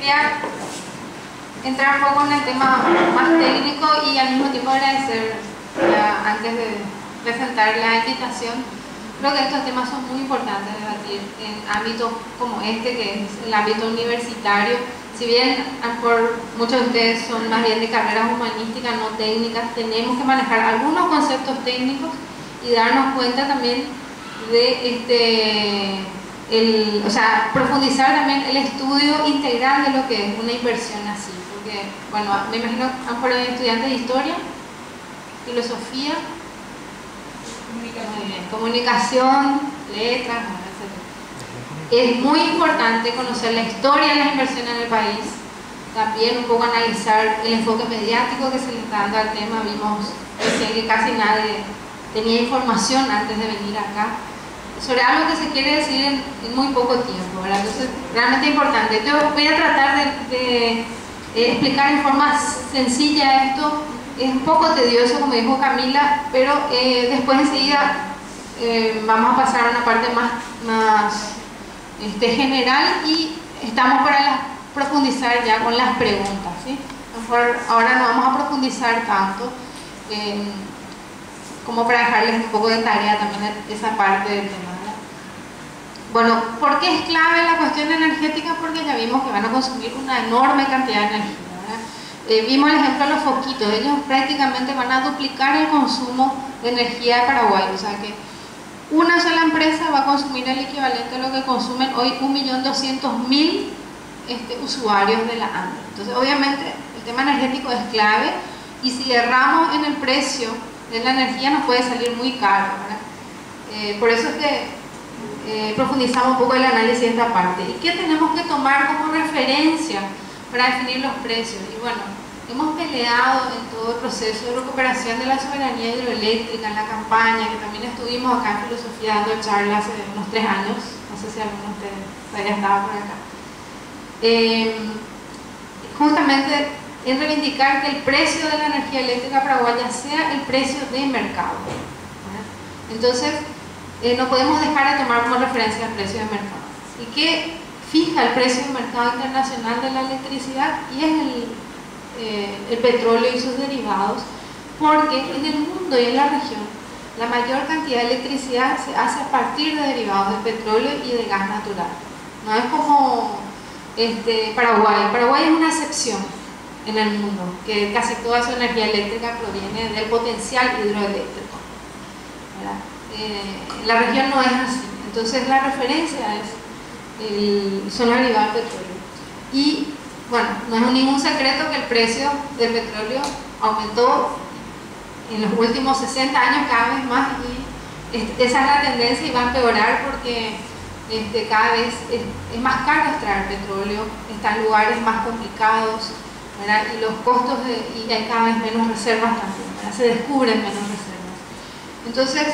quería entrar un poco en el tema más técnico y al mismo tiempo agradecer, antes de presentar la invitación. Creo que estos temas son muy importantes de debatir en ámbitos como este, que es el ámbito universitario. Si bien por muchos de ustedes son más bien de carreras humanísticas, no técnicas, tenemos que manejar algunos conceptos técnicos y darnos cuenta también de profundizar también el estudio integral de lo que es una inversión así. Porque, bueno, me imagino que por estudiantes de historia, filosofía, comunicación, letras, etc. Es muy importante conocer la historia de las inversiones en el país, también un poco analizar el enfoque mediático que se le está dando al tema. Vimos que casi nadie tenía información antes de venir acá sobre algo que se quiere decir en muy poco tiempo, ¿verdad? Entonces, realmente importante. Yo voy a tratar de explicar en forma sencilla esto. Es un poco tedioso, como dijo Camila, pero después enseguida vamos a pasar a una parte más general y estamos para profundizar ya con las preguntas, ¿sí? Mejor ahora no vamos a profundizar tanto, como para dejarles un poco de tarea también esa parte del tema, ¿verdad? Bueno, ¿por qué es clave la cuestión energética? Porque ya vimos que van a consumir una enorme cantidad de energía. Vimos el ejemplo de los foquitos, ellos prácticamente van a duplicar el consumo de energía de Paraguay, o sea que una sola empresa va a consumir el equivalente a lo que consumen hoy 1.200.000 usuarios de la ANDE. Entonces, obviamente, el tema energético es clave y si erramos en el precio de la energía nos puede salir muy caro, ¿verdad? Por eso es que profundizamos un poco el análisis de esta parte. ¿Y qué tenemos que tomar como referencia para definir los precios? Y bueno, hemos peleado en todo el proceso de recuperación de la soberanía hidroeléctrica, en la campaña, que también estuvimos acá en Filosofía dando charlas hace unos 3 años, no sé si alguno de ustedes todavía estaba por acá, justamente en reivindicar que el precio de la energía eléctrica paraguaya sea el precio de mercado, ¿verdad? Entonces, no podemos dejar de tomar como referencia el precio de mercado. ¿Y qué fija el precio del mercado internacional de la electricidad? Y es el petróleo y sus derivados, porque en el mundo y en la región la mayor cantidad de electricidad se hace a partir de derivados de petróleo y de gas natural. No es como Paraguay. Paraguay es una excepción en el mundo, que casi toda su energía eléctrica proviene del potencial hidroeléctrico, ¿verdad? La región no es así. Entonces la referencia son los derivados del petróleo. Y bueno, no es ningún secreto que el precio del petróleo aumentó en los últimos 60 años cada vez más, y esa es la tendencia y va a empeorar porque cada vez es más caro extraer petróleo, está en lugares más complicados, ¿verdad? Y los costos y hay cada vez menos reservas también, ¿verdad? Se descubren menos reservas. Entonces,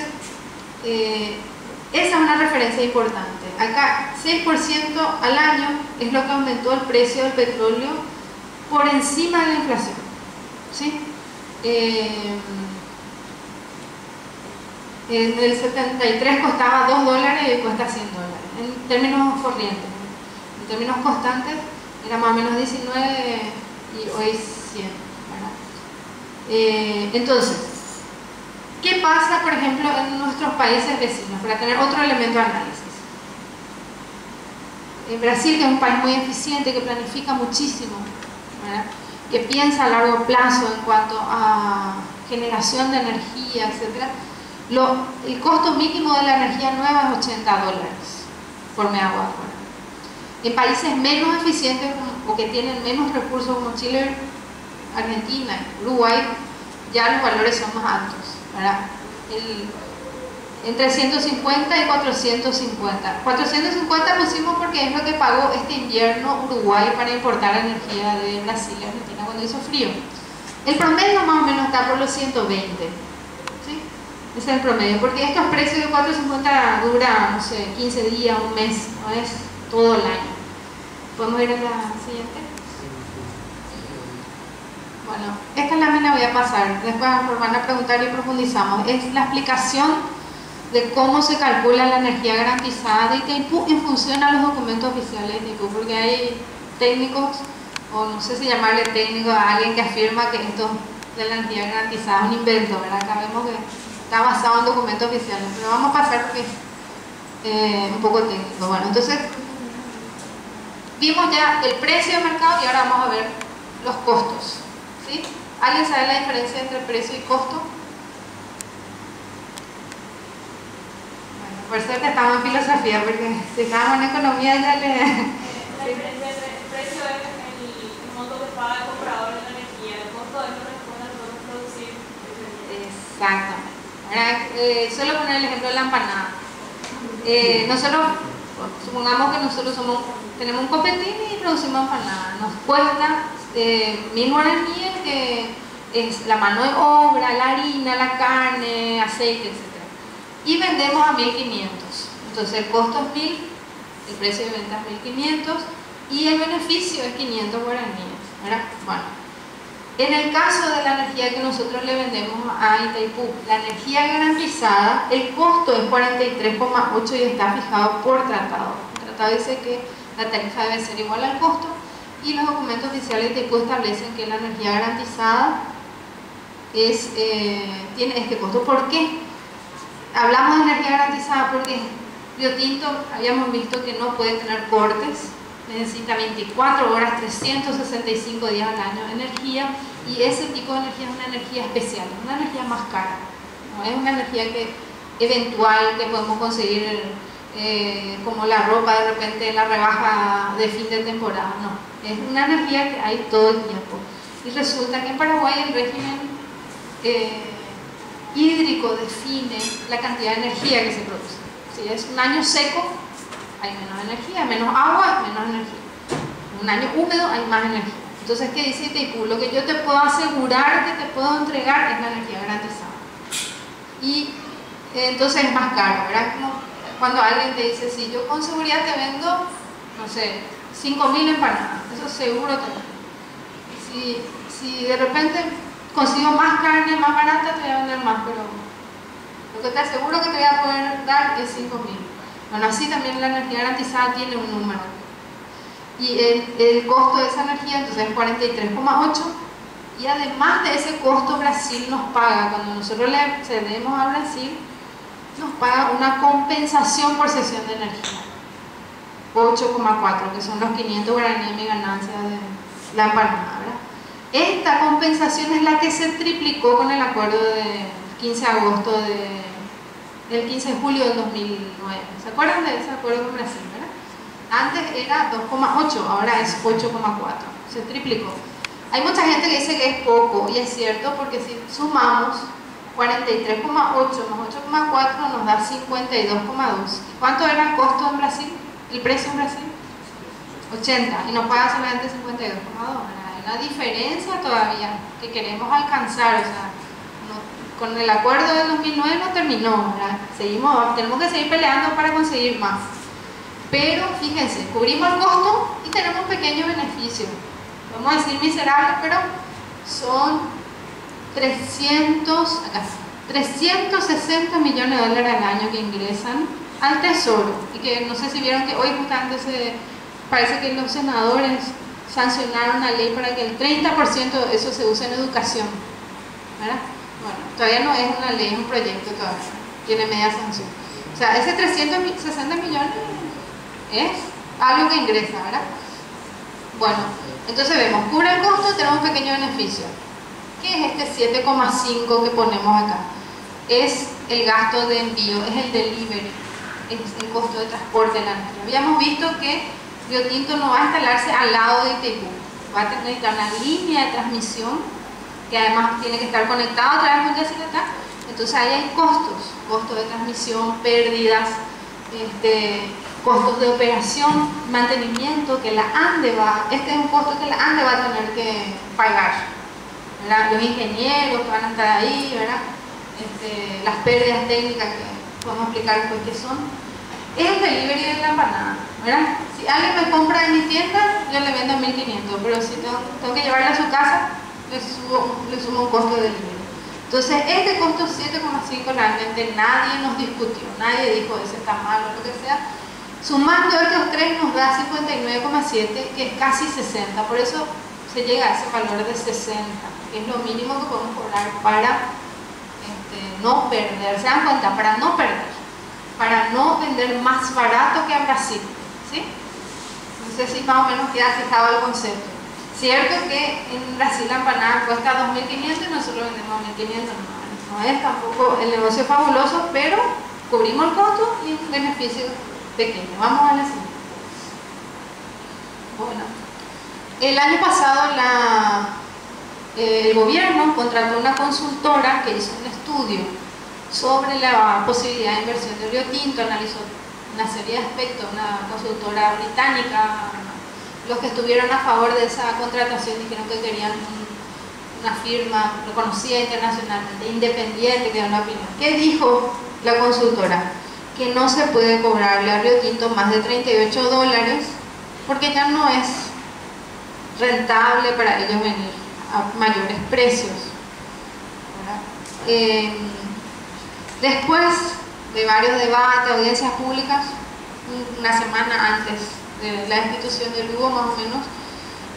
esa es una referencia importante. Acá 6% al año es lo que aumentó el precio del petróleo por encima de la inflación, ¿sí? En el 73 costaba $2 y cuesta $100 en términos corrientes. En términos constantes era más o menos 19 y hoy 100, ¿verdad? Entonces, ¿qué pasa, por ejemplo, en nuestros países vecinos? Para tener otro elemento de análisis. En Brasil, que es un país muy eficiente, que planifica muchísimo, ¿verdad? Que piensa a largo plazo en cuanto a generación de energía, etc. El costo mínimo de la energía nueva es $80 por megawatt hora. En países menos eficientes o que tienen menos recursos como Chile, Argentina, Uruguay, ya los valores son más altos, ¿verdad? Entre 150 y 450. 450 pusimos porque es lo que pagó este invierno Uruguay para importar energía de Brasil y Argentina cuando hizo frío. El promedio más o menos está por los 120, ¿sí? Ese es el promedio, porque estos precios de 450 duran, no sé, 15 días, un mes, no es todo el año. ¿Podemos ir a la siguiente? Bueno, esta lámina voy a pasar, después van a preguntar y profundizamos. Es la explicación de cómo se calcula la energía garantizada de Itaipú en función a los documentos oficiales de Itaipú, porque hay técnicos, o no sé si llamarle técnico a alguien que afirma que esto de la energía garantizada es un invento, ¿verdad? Acá vemos que está basado en documentos oficiales, pero vamos a pasar porque es un poco técnico. Bueno, entonces vimos ya el precio de mercado y ahora vamos a ver los costos, ¿sí? ¿Alguien sabe la diferencia entre precio y costo? Bueno, por suerte estamos en filosofía, porque si estábamos en economía ya le... La diferencia entre el precio es el monto que paga el comprador de la energía, el costo es lo que responde a nosotros producir. Exactamente. Ahora, solo poner el ejemplo de la empanada. Nosotros, supongamos que nosotros tenemos un copetín y producimos empanada. Nos cuesta 1000 guaraníes, que es la mano de obra, la harina, la carne, aceite, etc. Y vendemos a 1500. Entonces el costo es 1000, el precio de venta es 1500 y el beneficio es 500 guaraníes, ¿verdad? Bueno, en el caso de la energía que nosotros le vendemos a Itaipú, la energía garantizada, el costo es 43,8 y está fijado por tratado. El tratado dice que la tarifa debe ser igual al costo y los documentos oficiales de Itaipú establecen que la energía garantizada tiene este costo. ¿Por qué? Hablamos de energía garantizada porque Río Tinto habíamos visto que no puede tener cortes, necesita 24 horas, 365 días al año de energía, y ese tipo de energía es una energía especial, es una energía más cara, no es una energía eventual que podemos conseguir como la ropa de repente en la rebaja de fin de temporada, no, es una energía que hay todo el tiempo. Y resulta que en Paraguay el régimen hídrico define la cantidad de energía que se produce. Si es un año seco, hay menos energía, menos agua, menos energía. Un año húmedo hay más energía. Entonces, ¿qué dice Itaipú? Lo que yo te puedo asegurar que te puedo entregar es la energía garantizada. Y entonces es más caro, ¿verdad? Como cuando alguien te dice, si yo con seguridad te vendo, no sé, 5000 empanadas, eso seguro te vendo. Si de repente consigo más carne, más barata, te voy a vender más, pero lo que te aseguro que te voy a poder dar es 5000. Bueno, así también la energía garantizada tiene un número. Y el costo de esa energía entonces es 43,8. Y además de ese costo, Brasil nos paga, cuando nosotros le cedemos a Brasil, nos paga una compensación por cesión de energía. 8,4, que son los 500 guaraníes de ganancia de la empanada, ¿verdad? Esta compensación es la que se triplicó con el acuerdo del 15 de agosto del 15 de julio del 2009. ¿Se acuerdan de ese acuerdo con Brasil, verdad? Antes era 2,8, ahora es 8,4. Se triplicó. Hay mucha gente que dice que es poco, y es cierto, porque si sumamos 43,8 más 8,4 nos da 52,2. ¿Cuánto era el costo en Brasil? ¿El precio en Brasil? 80, y nos paga solamente 52,2. Hay una diferencia todavía que queremos alcanzar, o sea, con el acuerdo del 2009 no terminó, ¿verdad? Tenemos que seguir peleando para conseguir más. Pero fíjense, cubrimos el costo y tenemos un pequeño beneficio. Vamos a decir miserable, pero son 360 millones de dólares al año que ingresan al Tesoro. Y que no sé si vieron que hoy justamente parece que los senadores sancionaron una ley para que el 30% de eso se use en educación, ¿verdad? Bueno, todavía no es una ley, es un proyecto todavía, tiene media sanción. O sea, ese 360 millones es algo que ingresa, ¿verdad? Bueno, entonces vemos, cubre el costo, tenemos un pequeño beneficio. ¿Qué es este 7,5 que ponemos acá? Es el gasto de envío, es el delivery, es el costo de transporte de la energía. Habíamos visto que Río Tinto no va a instalarse al lado de Itaipú, va a necesitar una línea de transmisión que además tiene que estar conectado a través de un Yacyretá. Entonces ahí hay costos de transmisión, pérdidas, costos de operación, mantenimiento, que la ANDE este es un costo que la ANDE va a tener que pagar, ¿verdad? Los ingenieros que van a estar ahí, ¿verdad? Las pérdidas técnicas que podemos explicar después qué son. Es el delivery de la empanada, ¿verdad? Si alguien me compra en mi tienda, yo le vendo 1500, pero si tengo que llevarla a su casa, le sumo un costo de delivery. Entonces, este costo 7,5 realmente nadie nos discutió, nadie dijo ese está mal o lo que sea, Sumando estos tres nos da 59,7, que es casi 60, por eso se llega a ese valor de 60, que es lo mínimo que podemos cobrar para no perder. ¿Se dan cuenta? Para no perder, para no vender más barato que a Brasil, ¿sí? No sé si más o menos queda fijado el concepto. Cierto que en Brasil la empanada cuesta 2.500 y nosotros vendemos 1.500, no es tampoco el negocio fabuloso, pero cubrimos el costo y un beneficio pequeño. Vamos a la siguiente. Bueno, el año pasado el gobierno contrató una consultora que hizo un estudio sobre la posibilidad de inversión de Río Tinto, analizó una serie de aspectos, una consultora británica. Los que estuvieron a favor de esa contratación dijeron que querían una firma reconocida internacionalmente, independiente, que da una opinión. ¿Qué dijo la consultora? Que no se puede cobrarle a Río Tinto más de $38 porque ya no es rentable para ellos venir a mayores precios. Después de varios debates, audiencias públicas, una semana antes de la institución del Lugo más o menos,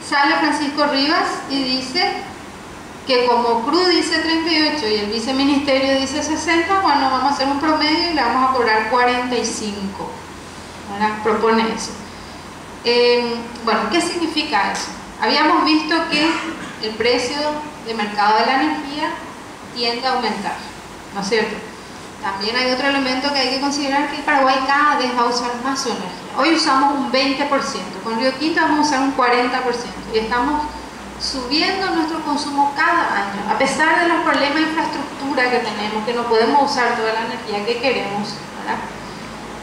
sale Francisco Rivas y dice que como CRU dice 38 y el viceministerio dice 60, bueno, vamos a hacer un promedio y le vamos a cobrar 45. Ahora propone eso. Bueno, ¿qué significa eso? Habíamos visto que el precio de mercado de la energía tiende a aumentar, ¿no es cierto? También hay otro elemento que hay que considerar, que Paraguay cada vez va a usar más su energía. Hoy usamos un 20%, con Río Tinto vamos a usar un 40% y estamos subiendo nuestro consumo cada año, a pesar de los problemas de infraestructura que tenemos, que no podemos usar toda la energía que queremos, ¿verdad?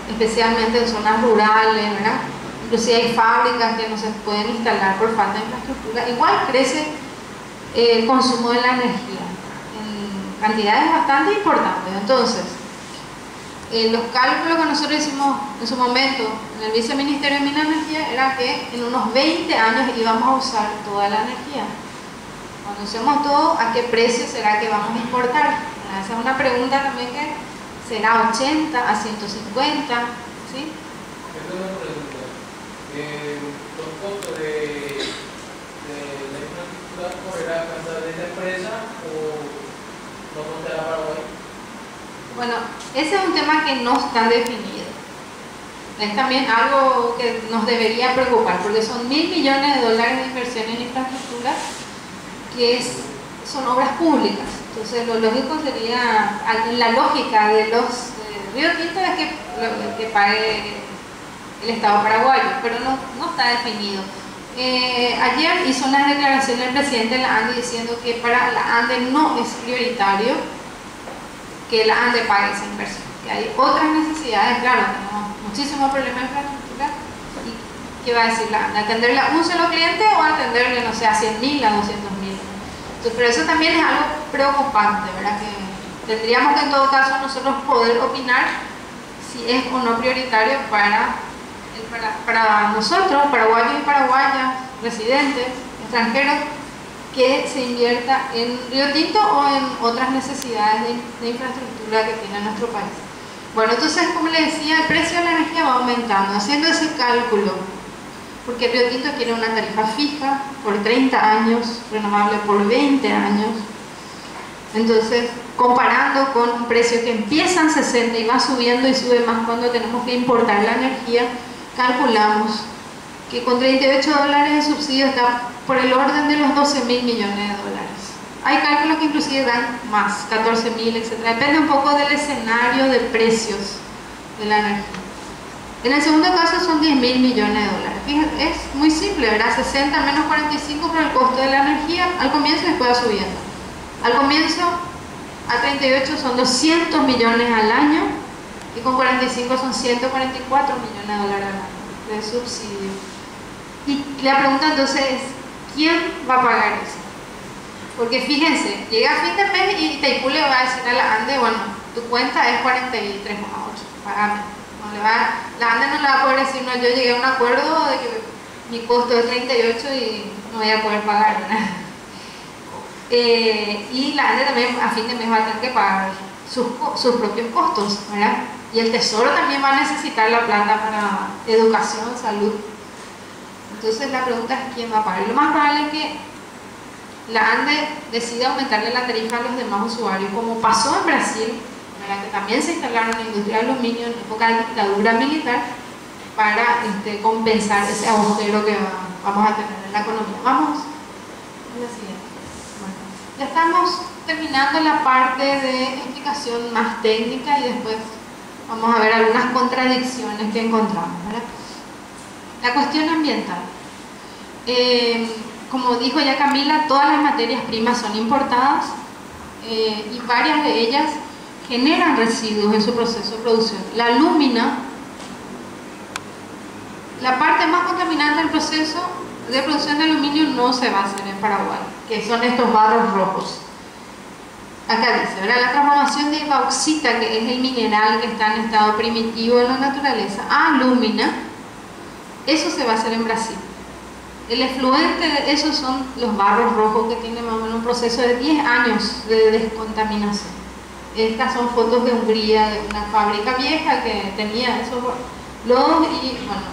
Especialmente en zonas rurales, ¿verdad? Inclusive hay fábricas que no se pueden instalar por falta de infraestructura. Igual crece el consumo de la energía en cantidades bastante importantes. Entonces, los cálculos que nosotros hicimos en su momento en el Viceministerio de Minas y Energía era que en unos 20 años íbamos a usar toda la energía. Cuando usemos todo, ¿a qué precio será que vamos a importar? Esa es una pregunta también, que será 80 a 150, ¿sí? Una pregunta. ¿Los costos de la infraestructura correrá a casa de la empresa o no contará Paraguay? Bueno, ese es un tema que no está definido. Es también algo que nos debería preocupar, porque son $1.000 millones de inversión en infraestructura, que son obras públicas. Entonces, lo lógico sería, la lógica de los Río Tinto, es que pague el Estado paraguayo, pero no está definido. Ayer hizo una declaración el presidente de la ANDE diciendo que para la ANDE no es prioritario que la ANDE pague esa inversión, que hay otras necesidades. Claro, tenemos muchísimos problemas de infraestructura, y ¿qué va a decir la ANDE? ¿Atenderle a un solo cliente o atenderle, no sé, a 100.000, a 200.000? Entonces, pero eso también es algo preocupante, ¿verdad? Que tendríamos que en todo caso nosotros poder opinar si es o no prioritario para nosotros, paraguayos y paraguayas, residentes, extranjeros, que se invierta en Río Tinto o en otras necesidades de infraestructura que tiene nuestro país. Bueno, entonces, como les decía, el precio de la energía va aumentando. Haciendo ese cálculo, porque Río Tinto quiere una tarifa fija por 30 años, renovable por 20 años. Entonces, comparando con un precio que empieza en 60 y va subiendo y sube más cuando tenemos que importar la energía, calculamos que con $38 de subsidio está por el orden de los $12.000 millones. Hay cálculos que inclusive dan más, 14.000, etc. Depende un poco del escenario de precios de la energía. En el segundo caso son $10.000 millones. Fíjense, es muy simple, ¿verdad? 60 menos 45 por el costo de la energía al comienzo y después va subiendo. Al comienzo, a 38 son 200 millones al año, y con 45 son 144 millones de dólares al año de subsidio. Y la pregunta entonces es, ¿quién va a pagar eso? Porque fíjense, llega a fin de mes y Itaipú le va a decir a la ANDE, bueno, tu cuenta es 43,8, pagame. La ANDE no le va a poder decir, no, yo llegué a un acuerdo de que mi costo es 38 y no voy a poder pagar, ¿verdad? Y la ANDE también a fin de mes va a tener que pagar sus propios costos, ¿verdad? Y el Tesoro también va a necesitar la plata para educación, salud. Entonces la pregunta es quién va a pagar. Lo más probable es que la ANDE decida aumentarle la tarifa a los demás usuarios, como pasó en Brasil, ¿verdad? Que también se instalaron en la industria de aluminio en época de dictadura militar para compensar ese agujero que vamos a tener en la economía. Vamos a la siguiente. Bueno, ya estamos terminando la parte de explicación más técnica y después vamos a ver algunas contradicciones que encontramos, ¿verdad? La cuestión ambiental. Como dijo ya Camila, todas las materias primas son importadas y varias de ellas generan residuos en su proceso de producción. La alúmina, la parte más contaminante del proceso de producción de aluminio no se va a hacer en Paraguay, que son estos barros rojos. Acá dice, ¿verdad? La transformación de bauxita, que es el mineral que está en estado primitivo en la naturaleza, a alúmina, eso se va a hacer en Brasil. El efluente de esos son los barros rojos, que tienen más o menos un proceso de 10 años de descontaminación. Estas son fotos de Hungría, de una fábrica vieja que tenía esos lodos y bueno,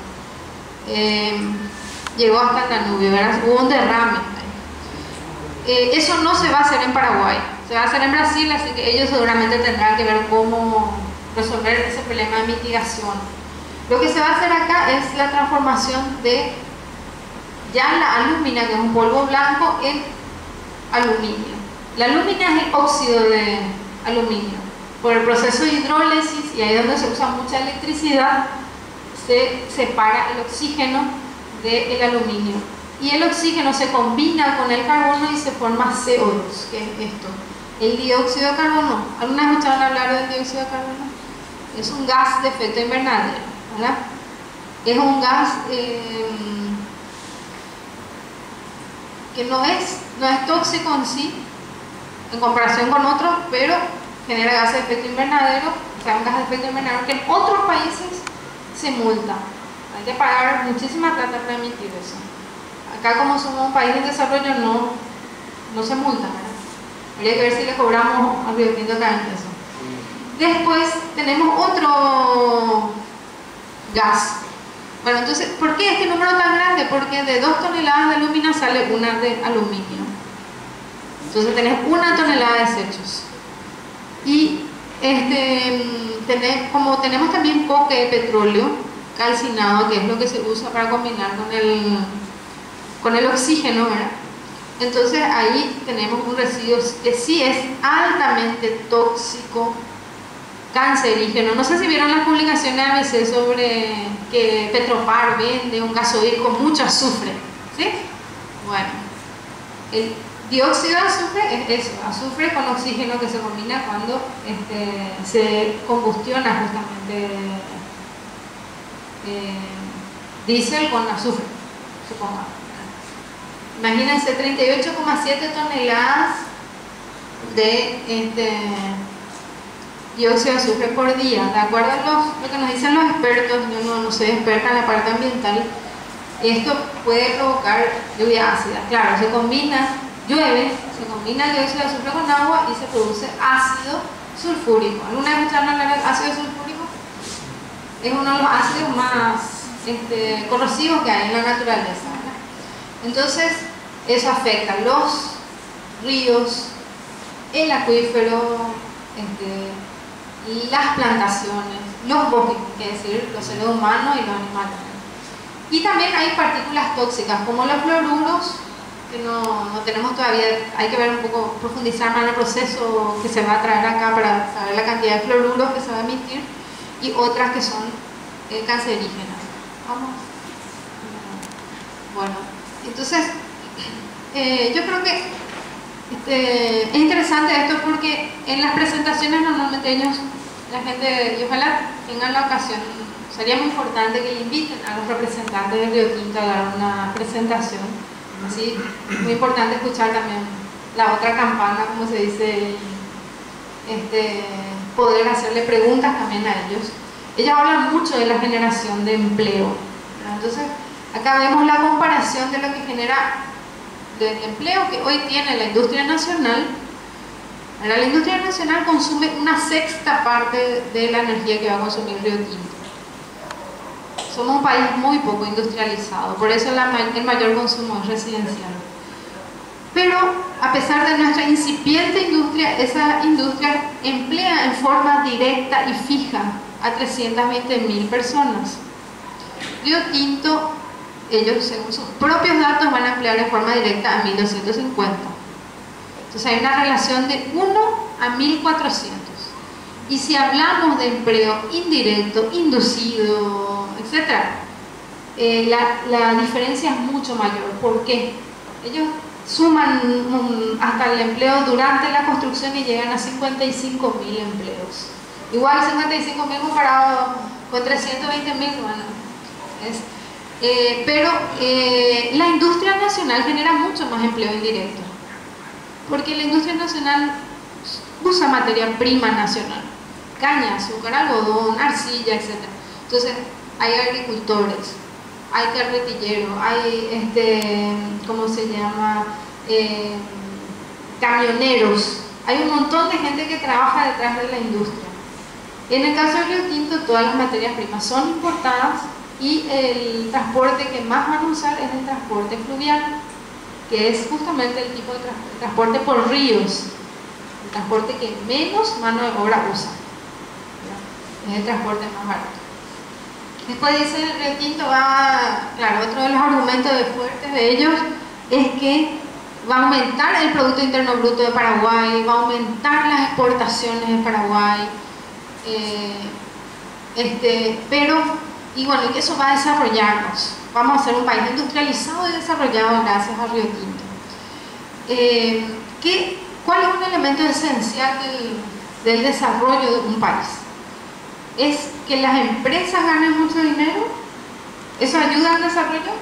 llegó hasta el Danubio, ¿verdad? Hubo un derrame. Eso no se va a hacer en Paraguay, se va a hacer en Brasil, así que ellos seguramente tendrán que ver cómo resolver ese problema de mitigación. Lo que se va a hacer acá es la transformación de ya la alúmina, que es un polvo blanco, en aluminio. La alúmina es el óxido de aluminio. Por el proceso de hidrólisis, y ahí es donde se usa mucha electricidad, se separa el oxígeno del aluminio. Y el oxígeno se combina con el carbono y se forma CO2, que es esto, el dióxido de carbono. ¿Alguna vez escucharon hablar del dióxido de carbono? Es un gas de efecto invernadero, ¿verdad? Es un gas que no es tóxico en sí, en comparación con otros, pero genera gases de efecto invernadero, o sea, un gas de efecto invernadero que en otros países se multa. Hay que pagar muchísima plata para emitir eso. Acá, como somos un país en desarrollo, no se multa, ¿verdad? Habría que ver si le cobramos al Río Tinto también eso. Después tenemos otro gas. Bueno, entonces, ¿por qué este número tan grande? Porque de 2 toneladas de alúmina sale una de aluminio. Entonces tenés 1 tonelada de desechos. Y como tenemos también coque de petróleo calcinado, que es lo que se usa para combinar con el oxígeno, ¿verdad? Entonces ahí tenemos un residuo que sí es altamente tóxico, cancerígeno. No sé si vieron las publicaciones de ABC sobre que Petropar vende un gasoil con mucho azufre, ¿sí? Bueno, el dióxido de azufre es eso, azufre con oxígeno que se combina cuando se combustiona justamente diésel con azufre, supongamos. Imagínense 38,7 toneladas de dióxido de azufre por día. De acuerdo a lo que nos dicen los expertos, yo no soy experta en la parte ambiental, esto puede provocar lluvia ácida. Claro, llueve, se combina el dióxido de azufre con agua y se produce ácido sulfúrico. ¿Alguna vez escucharon hablar del ácido sulfúrico? Es uno de los ácidos más corrosivos que hay en la naturaleza, ¿verdad? Entonces, eso afecta los ríos, el acuífero, las plantaciones, los bosques, es decir, los seres humanos y los animales. Y también hay partículas tóxicas, como los fluoruros, que no tenemos todavía, hay que ver un poco, profundizar más en el proceso que se va a traer acá para saber la cantidad de fluoruros que se va a emitir, y otras que son cancerígenas. Vamos. Bueno, entonces, yo creo que es interesante esto porque en las presentaciones normalmente la gente, y ojalá tengan la ocasión, sería muy importante que le inviten a los representantes del Río Tinto a dar una presentación. Así, muy importante escuchar también la otra campana, como se dice, poder hacerle preguntas también a ellos. Ellos hablan mucho de la generación de empleo, ¿verdad? Entonces, acá vemos la comparación de lo que genera del empleo que hoy tiene la industria nacional Ahora, la industria nacional consume una sexta parte de la energía que va a consumir Río Tinto. Somos un país muy poco industrializado, por eso el mayor consumo es residencial. Pero a pesar de nuestra incipiente industria, esa industria emplea en forma directa y fija a 320.000 personas. Río Tinto, ellos según sus propios datos van a emplear en forma directa a 1.250. Entonces hay una relación de 1 a 1.400. Y si hablamos de empleo indirecto, inducido, etc., la diferencia es mucho mayor. ¿Por qué? Ellos suman hasta el empleo durante la construcción y llegan a 55.000 empleos. Igual 55.000 comparado con 320.000, bueno, pero la industria nacional genera mucho más empleo indirecto, porque la industria nacional usa materia prima nacional, caña, azúcar, algodón, arcilla, etc. Entonces hay agricultores, hay carretilleros, hay ¿cómo se llama? Camioneros, hay un montón de gente que trabaja detrás de la industria. En el caso de Río Tinto, todas las materias primas son importadas y el transporte que más van a usar es el transporte fluvial, que es justamente el tipo de transporte por ríos, el transporte que menos mano de obra usa, es el transporte más barato. Después dice el Río Tinto claro, otro de los argumentos fuertes de ellos es que va a aumentar el Producto Interno Bruto de Paraguay, va a aumentar las exportaciones de Paraguay, y bueno, que eso va a desarrollarnos. Vamos a ser un país industrializado y desarrollado gracias a Río Tinto. ¿Cuál es un elemento esencial del desarrollo de un país? Es que las empresas ganen mucho dinero. ¿Eso ayuda al desarrollo?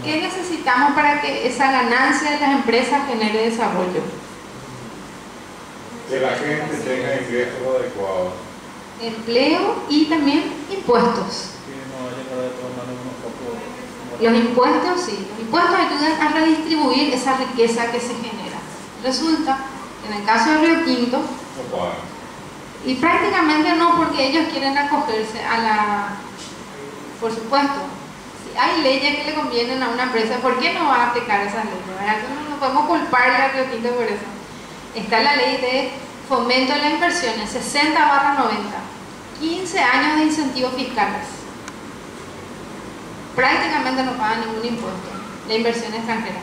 ¿Qué necesitamos para que esa ganancia de las empresas genere desarrollo? Que la gente tenga ingresos adecuados. Empleo y también impuestos. Los impuestos, sí. Los impuestos ayudan a redistribuir esa riqueza que se genera. Resulta que en el caso de Río Tinto, y prácticamente no, porque ellos quieren acogerse a por supuesto, si hay leyes que le convienen a una empresa, ¿por qué no va a aplicar esas leyes? ¿Verdad? No podemos culparle a Río Tinto por eso. Está la ley de fomento de las inversiones, 60/90, 15 años de incentivos fiscales. Prácticamente no pagan ningún impuesto la inversión extranjera.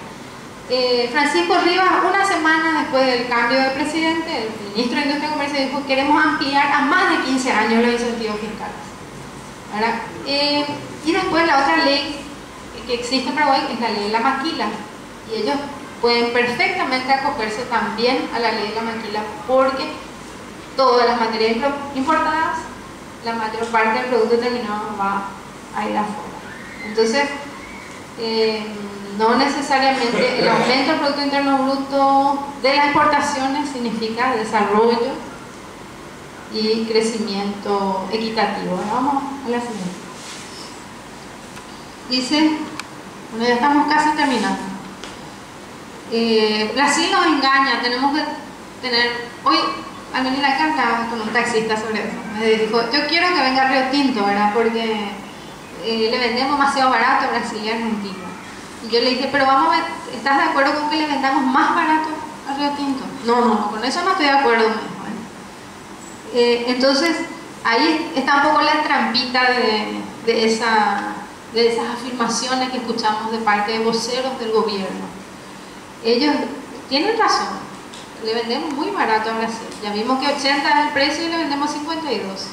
Francisco Rivas, una semana después del cambio de presidente, el ministro de Industria y Comercio dijo: queremos ampliar a más de 15 años los incentivos fiscales. ¿Verdad? Y después la otra ley que existe en Paraguay es la ley de la maquila, y ellos pueden perfectamente acogerse también a la ley de la maquila, porque todas las materias importadas, la mayor parte del producto terminado va a ir afuera. Entonces, no necesariamente el aumento del Producto Interno Bruto de las exportaciones significa desarrollo y crecimiento equitativo. Vamos a la siguiente. Dice, bueno, ya estamos casi terminando. Brasil nos engaña, tenemos que tener... Hoy, al venir acá, hablaba con un taxista sobre eso. Me dijo: yo quiero que venga Río Tinto, ¿verdad? Porque le vendemos demasiado barato a Brasil y a Argentina. Y yo le dije: pero vamos a ver, ¿estás de acuerdo con que le vendamos más barato a Río Tinto? No, con eso no estoy de acuerdo. Entonces, ahí está un poco la trampita de esas afirmaciones que escuchamos de parte de voceros del gobierno. Ellos tienen razón, le vendemos muy barato a Brasil. Ya vimos que 80 es el precio y le vendemos 52.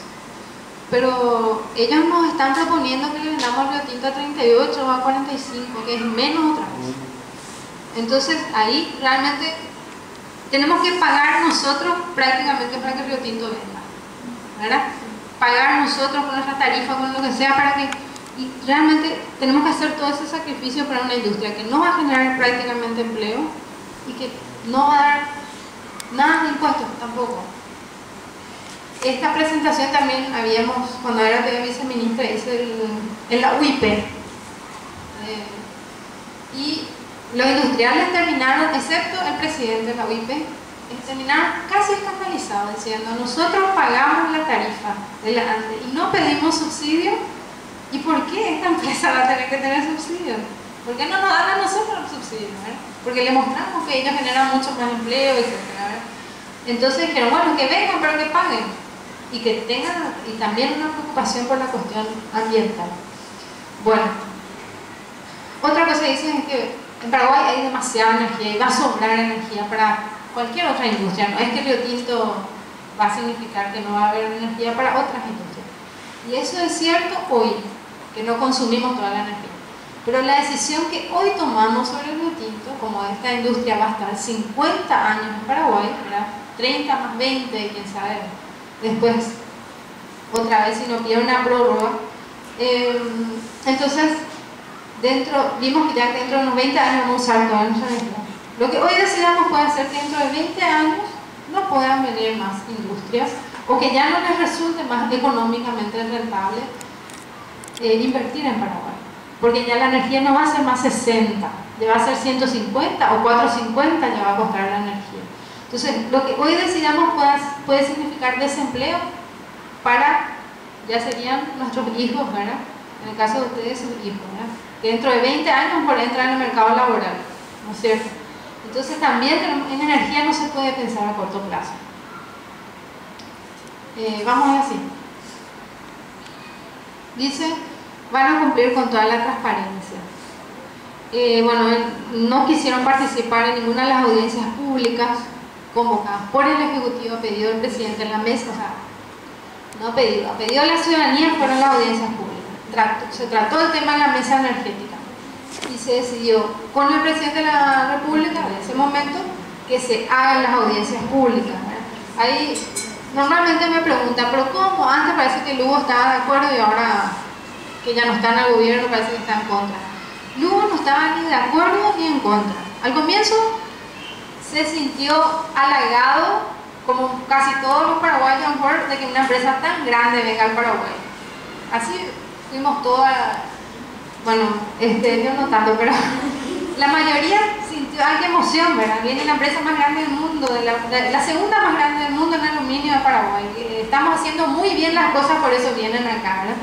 Pero ellos nos están proponiendo que le vendamos Río Tinto a 38 o a 45, que es menos otra vez. Entonces ahí realmente tenemos que pagar nosotros prácticamente para que Río Tinto venga, ¿verdad? Pagar nosotros con nuestra tarifa, con lo que sea, para que... Y realmente tenemos que hacer todo ese sacrificio para una industria que no va a generar prácticamente empleo y que no va a dar nada de impuestos tampoco. Esta presentación también cuando era viceministra, hice en la UIP. Y los industriales terminaron, excepto el presidente de la UIP, terminaron casi escandalizados diciendo: nosotros pagamos la tarifa de la ANDE y no pedimos subsidio, ¿y por qué esta empresa va a tener que tener subsidio? ¿Por qué no nos dan a nosotros el subsidio? Porque le mostramos que ellos generan mucho más empleo, etc. Entonces dijeron: bueno, que vengan pero que paguen y que tengan, y también una preocupación por la cuestión ambiental. Bueno, otra cosa que dicen es que en Paraguay hay demasiada energía y va a sobrar energía para cualquier otra industria. No es que Río Tinto va a significar que no va a haber energía para otras industrias. Y eso es cierto hoy, que no consumimos toda la energía. Pero la decisión que hoy tomamos sobre el Río Tinto, como esta industria va a estar 50 años en Paraguay, ¿verdad? 30 más 20, quién sabe, después otra vez si no pierde una prórroga. Entonces, vimos que ya dentro de unos 20 años vamos a usar toda nuestra energía. Lo que hoy decidamos puede hacer que dentro de 20 años no puedan venir más industrias o que ya no les resulte más económicamente rentable invertir en Paraguay. Porque ya la energía no va a ser más 60, ya va a ser 150 o 450 ya va a costar la energía. Entonces, lo que hoy decidamos puede significar desempleo para, ya serían nuestros hijos, ¿verdad? En el caso de ustedes, sus hijos, ¿verdad? Que dentro de 20 años por entrar en el mercado laboral, ¿no es cierto? Entonces también en energía no se puede pensar a corto plazo. Vamos a ver así. Dice: van a cumplir con toda la transparencia. Bueno, no quisieron participar en ninguna de las audiencias públicas convocadas por el Ejecutivo, pedido el presidente en la mesa, o sea, no pedido, a pedido de la ciudadanía fueron las audiencias públicas. Se trató el tema de la mesa energética y se decidió con el presidente de la República en ese momento que se hagan las audiencias públicas, ¿verdad? Ahí normalmente me preguntan: ¿pero cómo? Antes parece que Lugo estaba de acuerdo y ahora que ya no está en el gobierno parece que está en contra. Lugo no estaba ni de acuerdo ni en contra. Al comienzo se sintió halagado, como casi todos los paraguayos, mejor, de que una empresa tan grande venga al Paraguay. Así fuimos todas, bueno, yo no tanto, pero la mayoría sintió: ¡ay, qué emoción! ¿Verdad? Viene la empresa más grande del mundo, la segunda más grande del mundo en aluminio de Paraguay. Estamos haciendo muy bien las cosas, por eso vienen acá, ¿verdad?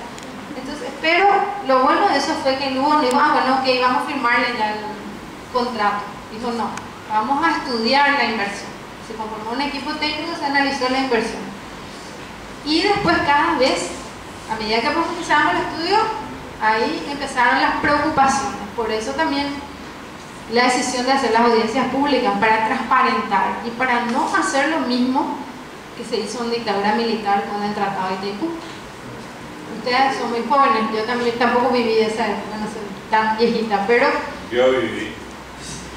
Entonces, pero lo bueno de eso fue que Lugo no dijo: bueno, ok, vamos a firmarle ya el contrato. Dijo: no, vamos a estudiar la inversión. Se conformó un equipo técnico, se analizó la inversión. Y después cada vez, a medida que profundizamos el estudio, ahí empezaron las preocupaciones. Por eso también la decisión de hacer las audiencias públicas, para transparentar y para no hacer lo mismo que se hizo en dictadura militar con el Tratado de Itaipú. Ustedes son muy jóvenes, yo también tampoco viví esa época, no soy tan viejita, pero yo viví.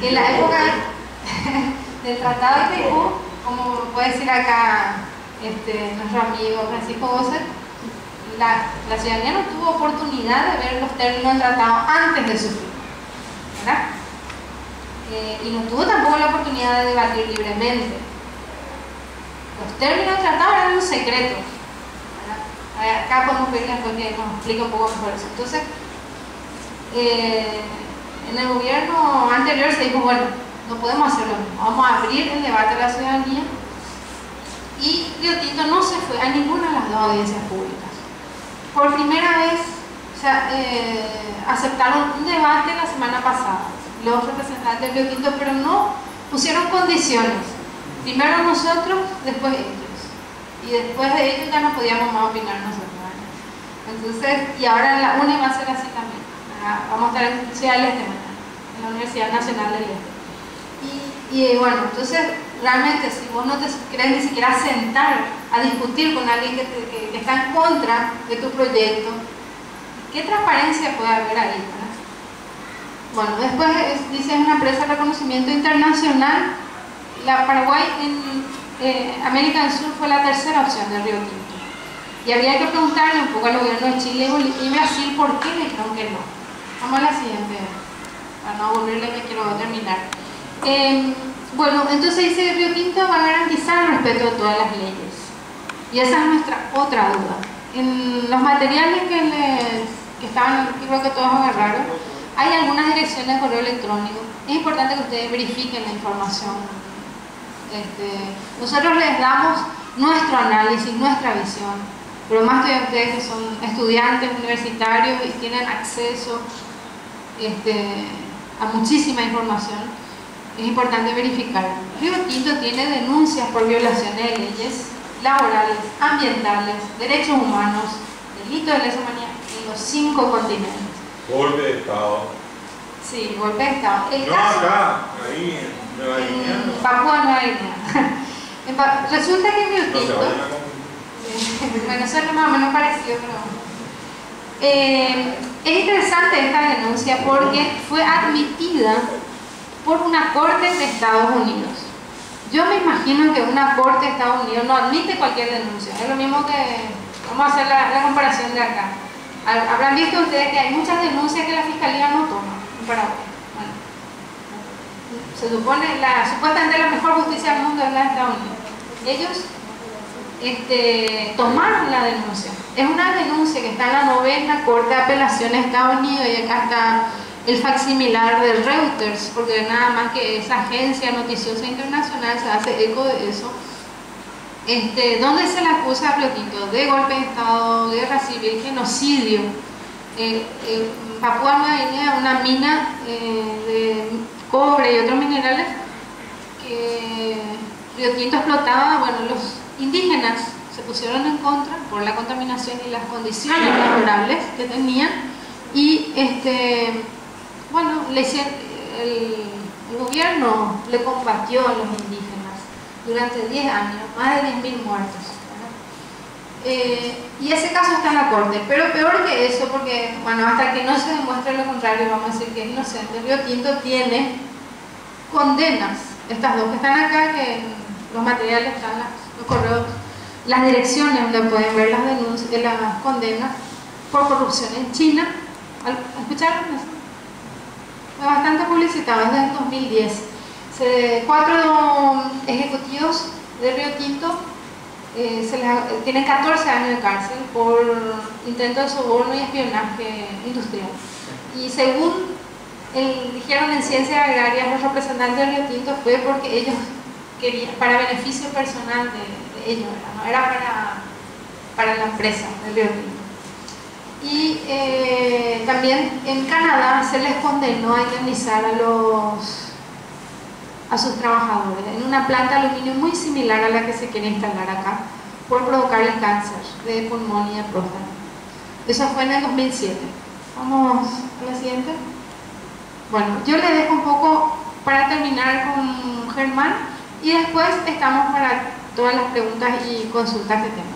En la época del Tratado de Itaipú, como puede decir acá nuestro amigo Francisco Gómez, la ciudadanía no tuvo oportunidad de ver los términos del tratado antes de su firma, ¿verdad? Y no tuvo tampoco la oportunidad de debatir libremente. Los términos del tratado eran un secreto, ¿verdad? Acá podemos pedirle después que nos explique un poco mejor eso. Entonces, en el gobierno anterior se dijo: bueno, no podemos hacer lo mismo, vamos a abrir el debate a la ciudadanía. Y Río Tinto no se fue a ninguna de las dos audiencias públicas. Por primera vez aceptaron un debate la semana pasada los representantes de Río Tinto, pero no pusieron condiciones. Primero nosotros, después ellos. Y después de ellos ya no podíamos más opinar nosotros, ¿verdad? Entonces, y ahora en la UNE va a ser así también, ¿verdad? Vamos a estar en Ciudad del Este mañana, en la Universidad Nacional del Este. Y bueno, entonces realmente si vos no te querés ni siquiera sentar a discutir con alguien que está en contra de tu proyecto, ¿qué transparencia puede haber ahí, ¿verdad? Bueno, después dice: es una empresa de reconocimiento internacional. La Paraguay en América del Sur fue la tercera opción de Río Tinto. Y habría que preguntarle un poco al gobierno de Chile y Brasil por qué le dijeron que no. Vamos a la siguiente, para no aburrirle, que quiero terminar. Bueno, entonces dice que Río Tinto va a garantizar el respeto de todas las leyes. Y esa es nuestra otra duda. En los materiales que estaban, que creo que todos agarraron, hay algunas direcciones de correo electrónico. Es importante que ustedes verifiquen la información Nosotros les damos nuestro análisis, nuestra visión, pero más todavía ustedes que son estudiantes universitarios y tienen acceso a muchísima información, es importante verificar. Río Tinto tiene denuncias por violaciones de leyes laborales, ambientales, derechos humanos, delitos de lesa humanidad en los 5 continentes. Golpe de Estado. Sí, golpe de Estado. El No, caso, acá, ahí, en Nueva Guinea. en Papúa Nueva Guinea. Resulta que Río No se Tinto, vayan a bueno, eso es más o menos parecido, pero es interesante esta denuncia porque fue admitida por una corte de Estados Unidos. Yo me imagino que una corte de Estados Unidos no admite cualquier denuncia. Es lo mismo que, vamos a hacer la comparación de acá. Habrán visto ustedes que hay muchas denuncias que la Fiscalía no toma en Paraguay. Bueno, se supone, supuestamente la mejor justicia del mundo es la de Estados Unidos. Ellos tomaron la denuncia. Es una denuncia que está en la 9ª Corte de Apelaciones de Estados Unidos, y acá está el facsimilar de Reuters, porque nada más que esa agencia noticiosa internacional se hace eco de eso, donde se le acusa a Río Tinto de golpe de Estado, guerra civil, genocidio. Papúa Nueva Guinea, una mina de cobre y otros minerales que Río Tinto explotaba. Bueno, los indígenas se pusieron en contra por la contaminación y las condiciones laborales que tenían, y bueno, el gobierno le combatió a los indígenas durante 10 años, más de 10.000 muertos. Y ese caso está en la corte, pero peor que eso, porque bueno, hasta que no se demuestre lo contrario, vamos a decir que es inocente. Río Tinto tiene condenas, estas dos que están acá, que en los materiales están los correos, las direcciones donde pueden ver las denuncias, las condenas por corrupción en China. ¿Escucharon eso? Fue bastante publicitado, desde el 2010. 4 ejecutivos de Río Tinto tienen 14 años de cárcel por intento de soborno y espionaje industrial. Y según dijeron en Ciencias Agrarias los representantes de Río Tinto, fue porque ellos querían, para beneficio personal de ellos, no era para la empresa de Río Tinto. Y también en Canadá se les condenó a indemnizar a sus trabajadores en una planta de aluminio muy similar a la que se quiere instalar acá, por provocarle cáncer de pulmón y de próstata. Eso fue en el 2007. Vamos a la siguiente. Bueno, yo le dejo un poco para terminar con Germán, y después estamos para todas las preguntas y consultas que tengan.